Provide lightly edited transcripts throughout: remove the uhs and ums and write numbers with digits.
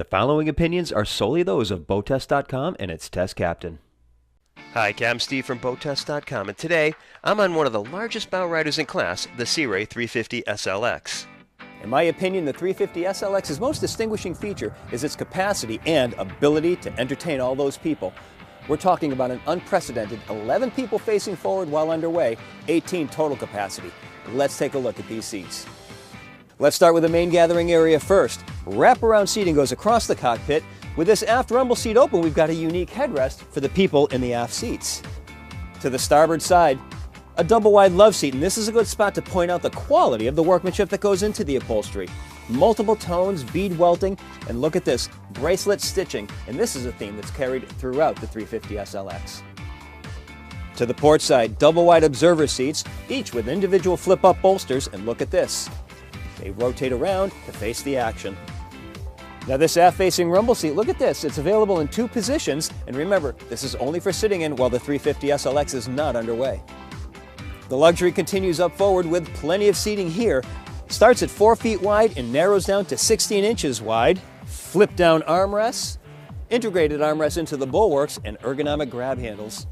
The following opinions are solely those of BoatTest.com and its test captain. Hi, I'm Steve from BoatTest.com, and today I'm on one of the largest bow riders in class, the Sea Ray 350 SLX. In my opinion, the 350 SLX's most distinguishing feature is its capacity and ability to entertain all those people. We're talking about an unprecedented 11 people facing forward while underway, 18 total capacity. Let's take a look at these seats. Let's start with the main gathering area first. Wraparound seating goes across the cockpit. With this aft rumble seat open, we've got a unique headrest for the people in the aft seats. To the starboard side, a double-wide love seat, and this is a good spot to point out the quality of the workmanship that goes into the upholstery. Multiple tones, bead welting, and look at this, bracelet stitching, and this is a theme that's carried throughout the 350 SLX. To the port side, double-wide observer seats, each with individual flip-up bolsters, and look at this. They rotate around to face the action. Now this aft-facing rumble seat, look at this. It's available in two positions, and remember, this is only for sitting in while the 350 SLX is not underway. The luxury continues up forward with plenty of seating here. Starts at 4 feet wide and narrows down to 16 inches wide. Flip-down armrests, integrated armrests into the bulwarks, and ergonomic grab handles.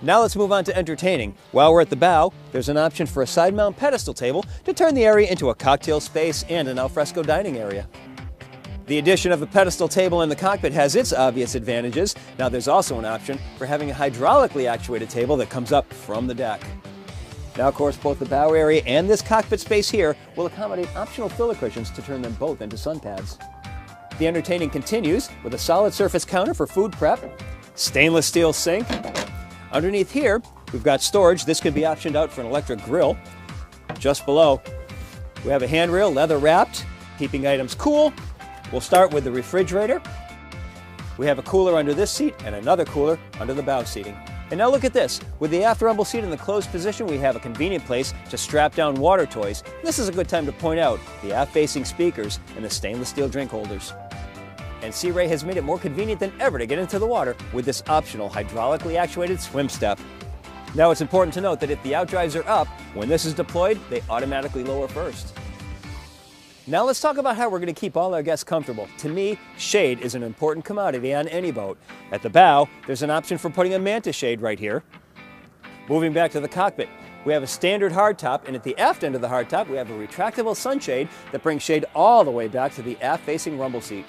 Now let's move on to entertaining. While we're at the bow, there's an option for a side-mount pedestal table to turn the area into a cocktail space and an alfresco dining area. The addition of a pedestal table in the cockpit has its obvious advantages. Now there's also an option for having a hydraulically actuated table that comes up from the deck. Now of course both the bow area and this cockpit space here will accommodate optional filler cushions to turn them both into sun pads. The entertaining continues with a solid surface counter for food prep, stainless steel sink. Underneath here, we've got storage. This could be optioned out for an electric grill. Just below, we have a handrail, leather wrapped, keeping items cool. We'll start with the refrigerator. We have a cooler under this seat and another cooler under the bow seating. And now look at this. With the aft rumble seat in the closed position, we have a convenient place to strap down water toys. This is a good time to point out the aft-facing speakers and the stainless steel drink holders. And Sea Ray has made it more convenient than ever to get into the water with this optional hydraulically actuated swim step. Now it's important to note that if the outdrives are up, when this is deployed, they automatically lower first. Now let's talk about how we're going to keep all our guests comfortable. To me, shade is an important commodity on any boat. At the bow, there's an option for putting a manta shade right here. Moving back to the cockpit, we have a standard hardtop, and at the aft end of the hardtop, we have a retractable sunshade that brings shade all the way back to the aft-facing rumble seat.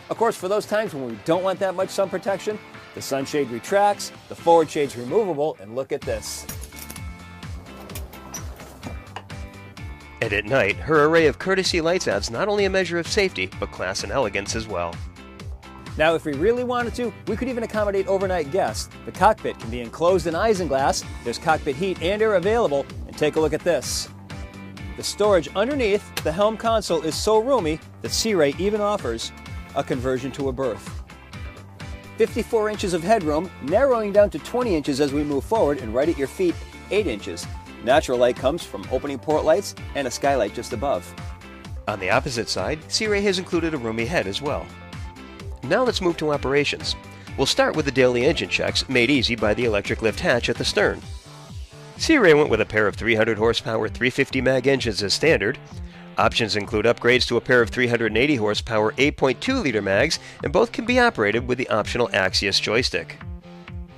Of course, for those times when we don't want that much sun protection, the sunshade retracts, the forward shade's removable, and look at this. And at night, her array of courtesy lights adds not only a measure of safety, but class and elegance as well. Now, if we really wanted to, we could even accommodate overnight guests. The cockpit can be enclosed in isinglass, there's cockpit heat and air available, and take a look at this. The storage underneath the helm console is so roomy that Sea Ray even offers a conversion to a berth. 54 inches of headroom, narrowing down to 20 inches as we move forward, and right at your feet, 8 inches. Natural light comes from opening port lights and a skylight just above. On the opposite side, Sea Ray has included a roomy head as well. Now let's move to operations. We'll start with the daily engine checks, made easy by the electric lift hatch at the stern. Sea Ray went with a pair of 300 horsepower 350 mag engines as standard. Options include upgrades to a pair of 380 horsepower 8.2 liter mags, and both can be operated with the optional Axios joystick.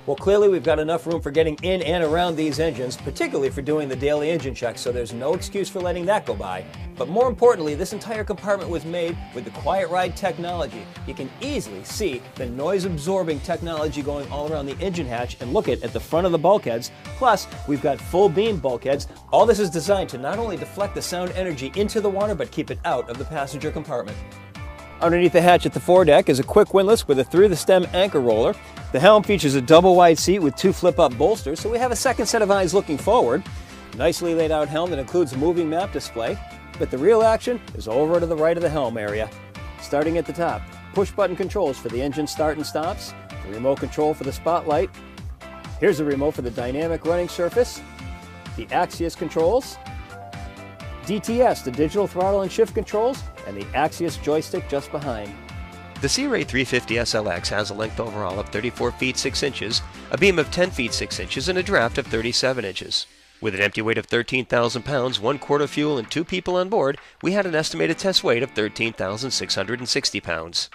Well, clearly we've got enough room for getting in and around these engines, particularly for doing the daily engine checks, so there's no excuse for letting that go by. But more importantly, this entire compartment was made with the Quiet Ride technology. You can easily see the noise-absorbing technology going all around the engine hatch, and look at the front of the bulkheads. Plus, we've got full beam bulkheads. All this is designed to not only deflect the sound energy into the water, but keep it out of the passenger compartment. Underneath the hatch at the foredeck is a quick windlass with a through-the-stem anchor roller. The helm features a double-wide seat with two flip-up bolsters, so we have a second set of eyes looking forward. Nicely laid out helm that includes a moving map display, but the real action is over to the right of the helm area. Starting at the top, push-button controls for the engine start and stops, the remote control for the spotlight. Here's the remote for the dynamic running surface, the Axios controls, DTS, the digital throttle and shift controls, and the Axios joystick just behind. The Sea Ray 350 SLX has a length overall of 34 feet 6 inches, a beam of 10 feet 6 inches, and a draft of 37 inches. With an empty weight of 13,000 pounds, 1 quart of fuel, and 2 people on board, we had an estimated test weight of 13,660 pounds.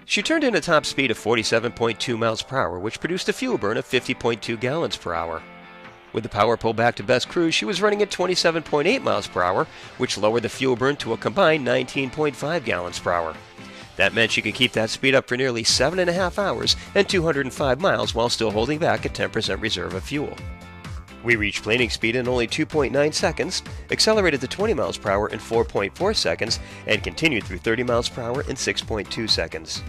She turned in a top speed of 47.2 miles per hour, which produced a fuel burn of 50.2 gallons per hour. With the power pull back to best cruise, she was running at 27.8 miles per hour, which lowered the fuel burn to a combined 19.5 gallons per hour. That meant she could keep that speed up for nearly 7.5 hours and 205 miles while still holding back a 10% reserve of fuel. We reached planing speed in only 2.9 seconds, accelerated to 20 miles per hour in 4.4 seconds, and continued through 30 miles per hour in 6.2 seconds.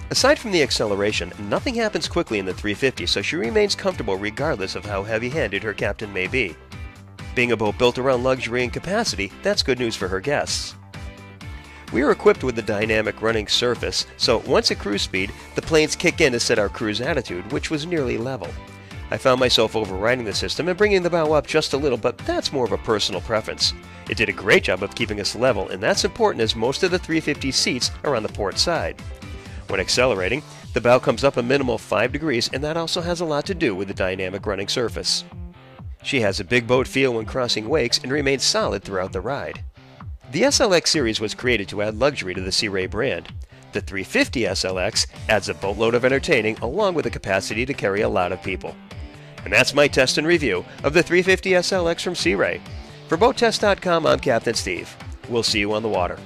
Aside from the acceleration, nothing happens quickly in the 350, so she remains comfortable regardless of how heavy-handed her captain may be. Being a boat built around luxury and capacity, that's good news for her guests. We are equipped with the dynamic running surface, so once at cruise speed, the planes kick in to set our cruise attitude, which was nearly level. I found myself overriding the system and bringing the bow up just a little, but that's more of a personal preference. It did a great job of keeping us level, and that's important as most of the 350 seats are on the port side. When accelerating, the bow comes up a minimal 5 degrees, and that also has a lot to do with the dynamic running surface. She has a big boat feel when crossing wakes and remains solid throughout the ride. The SLX series was created to add luxury to the Sea Ray brand. The 350 SLX adds a boatload of entertaining along with the capacity to carry a lot of people. And that's my test and review of the 350 SLX from Sea Ray. For BoatTest.com, I'm Captain Steve. We'll see you on the water.